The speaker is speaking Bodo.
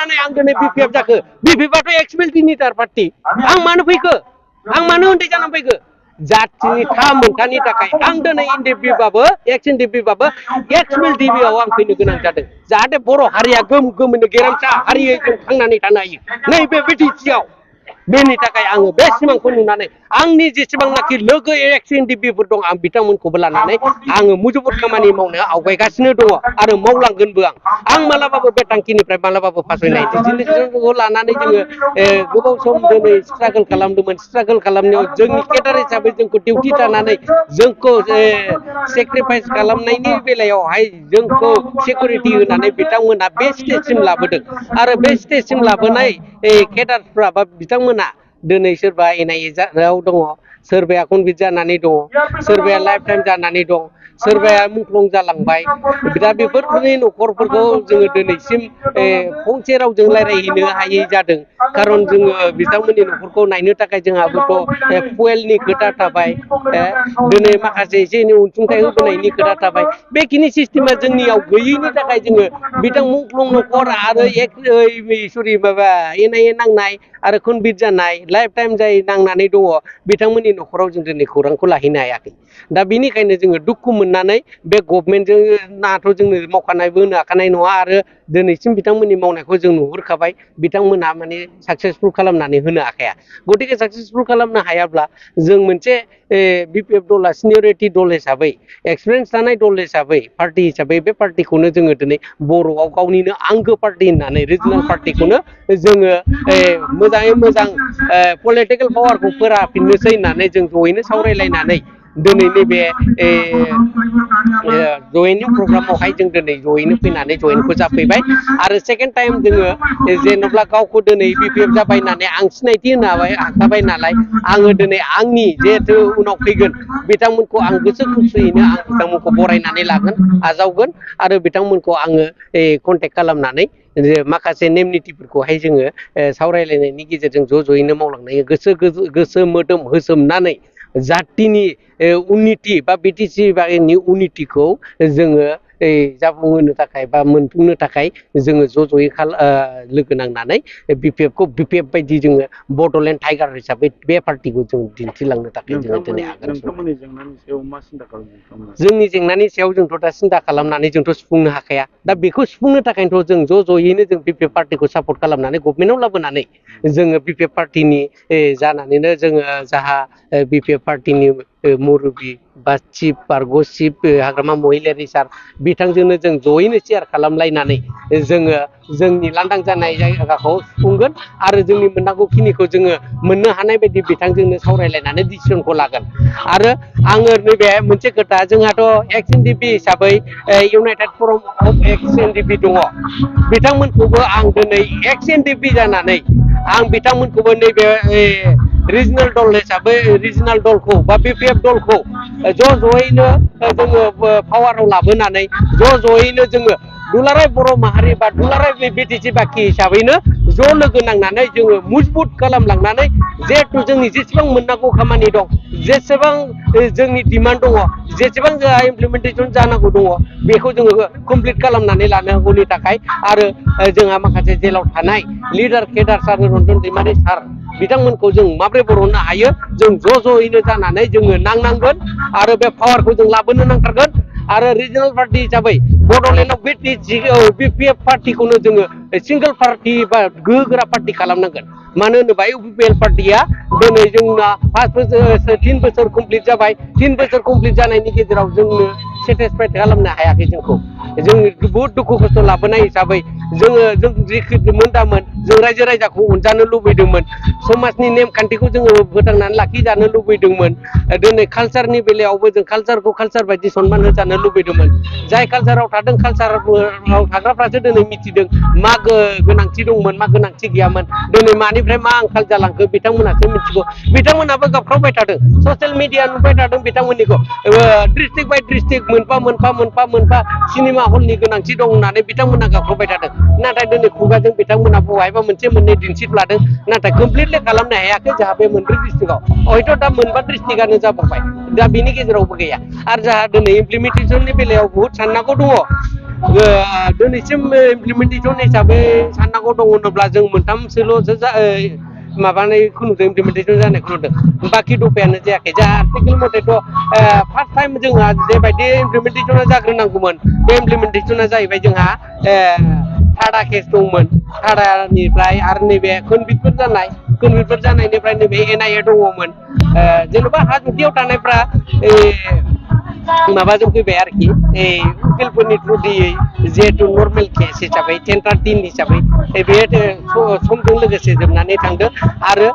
जानानै आं दिनै बिपिएफ जाखो बिपिएफआथ' एक्स मिलिटारि पार्टी आं मानो फैखो आं मानो उन्दै जानानै फैखो जाथिनि मोनथानि थाखाय आं दिनै एनडिएफबि बाबो एक्स एनडिएफबि बाबो एक्स मिलिटारिआव आं फैनो गोनां जादों जाहाथे बर' हारिया गोमोनो गेरेमसा हारियै जों थांनानै थानो हायो नैबे बिटिसिआव बेनि थाखाय आङो बे सिमांखौ नुनानै आंनि जेसेबांनाखि लोगो एक्स एनडिएफबिफोर दं आं बिथांमोनखौबो लानानै आङो मुजुबुद खामानि मावनो आवगायगासिनो दङ आरो मावलांगोनबो आं मालाबाबो बे थांखिनिफ्राय मालाबाबो फासयनाय जिनिसखौ लानानै जोङो गोबाव सम दिनै स्ट्रागल खालामदोंमोन स्ट्रागल खालामनायाव जोंनि केडार हिसाबै जोंखौ डिउटि थानानै जोंखौ सेक्रिफाइस खालामनायनि बेलायावहाय जोंखौ सिकिउरिटि होनानै बिथांमोना बे स्टेजसिम लाबोदों आरो बे स्टेजसिम लाबोनाय केडारफ्रा बा बिथांमोना दिनै सोरबा एनआइएआव दङ सोरबाया कनभिक्ट जानानै दङ सोरबाया लाइफ टाइम जानानै दं सोरबाया मुंख्लं जालांबाय दा बेफोरनि न'खरफोरखौ जोङो दिनैसिम फंसे रावजों रायज्लायहैनो हायै जादों खारन जोङो बिथांमोननि न'खरखौ नायनो थाखाय जोंहाबोथ' फुवेलनि खोथा थाबाय दिनै माखासे एसे एनै अनसुंथाइ होबोनायनि खोथा थाबाय बेखिनि सिस्टेमा जोंनियाव गैयैनि थाखाय जोङो बिथां मुंख्लं न'खर आरो माबा एनआइए नांनाय आरो कनभिक्ट जानाय लाइफ टाइम जाय नांनानै दङ बिथांमोननि न'खराव जों दिनै खौरांखौ लाहैनो हायाखै दा बिनिखायनो जोङो दुखु मोननानै बे गभर्नमेन्टजों नाथ' जोंनो मावखानायबो होनो हाखानाय नङा आरो दिनैसिम बिथांमोननि मावनायखौ जों नुहुरखाबाय बिथांमोनहा माने साक्सेसफुल खालामनानै होनो हाखाया गतिके साक्सेसफुल खालामनो हायाब्ला जों मोनसे बिपिएफ दला सिनियरिटि दल हिसाबै एक्सपिरियेन्स थानाय दल हिसाबै पार्टि हिसाबै बे पार्टिखौनो जोङो दिनै बर'आव गावनिनो आंगो पार्टि होननानै रिजनेल पार्टिखौनो जोङो मोजाङै मोजां पलिटिकेल पावारखौ फोराफिननोसै होननानै जों जयैनो सावरायलायनानै दिनै नैबे जयेनिं प्रग्रामावहाय जों दिनै जयैनो फैनानै जयेनखौ जाफैबाय आरो सेकेन्ड टाइम जोङो जेन'ब्ला गावखौ दिनै बिपिएफ जाबाय होननानै आं सिनायथि होनो हाखाबाय नालाय आङो दिनै आंनि जिहेथु उनाव फैगोन बिथांमोनखौ आं गोसो खुसियैनो आं बिथांमोनखौ बरायनानै लागोन आजावगोन आरो बिथांमोनखौ आङो कन्टेक्ट खालामनानै माखासे नेम निथिफोरखौहाय जोङो सावरायलायनायनि गेजेरजों ज'यैनो मावलांनाय गोसो मोदोम होसोमनानै जातिनि उन्नति बा बिटिसि बारिनि उन्नतिखौ जोङो जाफुंहोनो थाखाय बा मोनफुंनो थाखाय जोङो ज'यै लोगो नांनानै बिपिएफ बायदि जोङो बड'लेण्ड टाइगार हिसाबै बे पार्टिखौ जों दिन्थिलांनो थाखाय जोङो दिनै आगान जोंनि जेंनानि सायाव जोंथ' दा सिन्था खालामनानै जोंथ' सुफुंनो हाखाया दा बेखौ सुफुंनो थाखायनोथ' जों ज'यैनो जों बिपिएफ पार्टिखौ सापर्ट खालामनानै गभर्नमेन्टआव लाबोनानै जोङो बिपिएफ पार्टिनि जानानैनो जोङो जाहा बिपिएफ पार्टिनि मुरबि बा चिफ बारग' चिफ हाग्रामा महिलारि सार बिथांजोंनो जों ज'यैनो शेयार खालामलायनानै जोङो जोंनि लांदां जानाय जायगाखौ सुफुंगोन आरो जोंनि मोननांगौखिनिखौ जोङो मोननो हानाय बायदि बिथांजोंनो सावरायलायनानै डिसिसनखौ लागोन आरो आङो नैबे मोनसे खोथा जोंहाथ' एक्स एनडिएफबि हिसाबै United form of X NDFB दङ बिथांमोनखौबो आं दिनै एक्स एनडिएफबि जानानै आं बिथांमोनखौबो नैबे रिजनेल दल हिसाबै रिजनेल दलखौ बा बिपिएफ दलखौ ज'यैनो जोङो पावाराव लाबोनानै ज'यैनो जोङो दुलाराय बर' माहारि बा दुलाराय बिटिसि बाखि हिसाबैनो ज' लोगो नांनानै जोङो मजबुत खालामलांनानै जिहेथु जोंनि जेसेबां मोननांगौ खामानि दं जेसेबां जोंनि डिमान्ड दङ जेसेबां जोंहा इमप्लिमेन्टेसन जानांगौ दङ बेखौ जोङो कमप्लिट खालामनानै लानांगौनि थाखाय आरो जोंहा माखासे जेलाव थानाय लिडार केडार सार रन्जन दैमारि सार बिथांमोनखौ जों माबोरै बर'नो हायो जों ज'यैनो जानानै जोङो नांनांगोन आरो बे पावारखौ जों लाबोनो नांथारगोन आरो रिजनेल पार्टि हिसाबै बड'लेण्डआव बिपिएफ पार्टिखौनो जोङो सिंगल पार्टि बा गोहोगोरा पार्टि खालामनांगोन मानो होनोबा इउपिपिएल पार्टिया दिनै जोंना 5 बोसोर 3 बोसोर कमप्लिट जाबाय 3 बोसोर कमप्लिट जानायनि गेजेराव जोंनो सेटिसफाइड खालामनो हायाखै जोंखौ जों बहुद दुखु खस्थ' लाबोनाय हिसाबै जों जिखि मोनदामोन जों रायजो राजाखौ अनजानो लुबैदोंमोन समाजनि नेमखान्थिखौ जोङो फोथांनानै लाखिजानो लुबैदोंमोन दिनै कालसारनि बेलायावबो जों कालसारखौ कालसार बायदि सनमान होजानो लुबैदोंमोन जाय कालसाराव थादों कालसाराव थाग्राफ्रासो दिनै मिथिदों मा गोनांथि दंमोन मा गोनांथि गैयामोन दिनै मानिफ्राय मा आंखाल जालांखो बिथांमोनासो मिथिगौ बिथांमोनाबो गाबख्रावबाय थादों ससियेल मिडिया नुबाय थादों बिथांमोननिखौ डिस्ट्रिक्ट बाय डिस्ट्रिक्ट मोनफा सिनेमा हलनि गोनांथि दं होननानै बिथांमोना गाख्रबबाय थादों नाथाय दिनै खुगाजों बिथांमोना बहायबा मोनसे मोननै दिन्थिफ्लादों नाथाय कमप्लिटलि खालामनो हायाखै जोंहा बे मोनब्रै डिस्ट्रिक्टआव हयथ' दा मोनबा डिस्ट्रिक्टआनो जाबावबाय दा बिनि गेजेरावबो गैया आरो जोंहा दिनै इमप्लिमेन्टेसननि बेलायाव बहुद साननांगौ दङ दिनैसिम इमप्लिमेन्टेसन हिसाबै साननांगौ दङ होनोब्ला जों मोनथामसोल'सो माबानायखौ नुदों इमप्लिमेन्टेसन जानायखौ नुदों बाखि दफायानो जायाखै जोंहा आर्टिकेल मथेथ' फार्स्ट टाइम जोंहा जेबायदि इमप्लिमेन्टेसना जाग्रोनांगौमोन बे इमप्लिमेन्टेसना जाहैबाय जोंहा थार्डआ केस दंमोन थार्डनिफ्राय आरो नैबे कनभिक्टफोर जानायनिफ्राय नैबे NIA दङमोन जेनेबा हाजोथियाव थानायफ्रा माबाजों फैबाय आरोखि उकिलफोरनि थ्रुयै जिहेतु नर्मेल केस हिसाबै 10-13 हिसाबै बे समजों लोगोसे जोबनानै थांदों आरो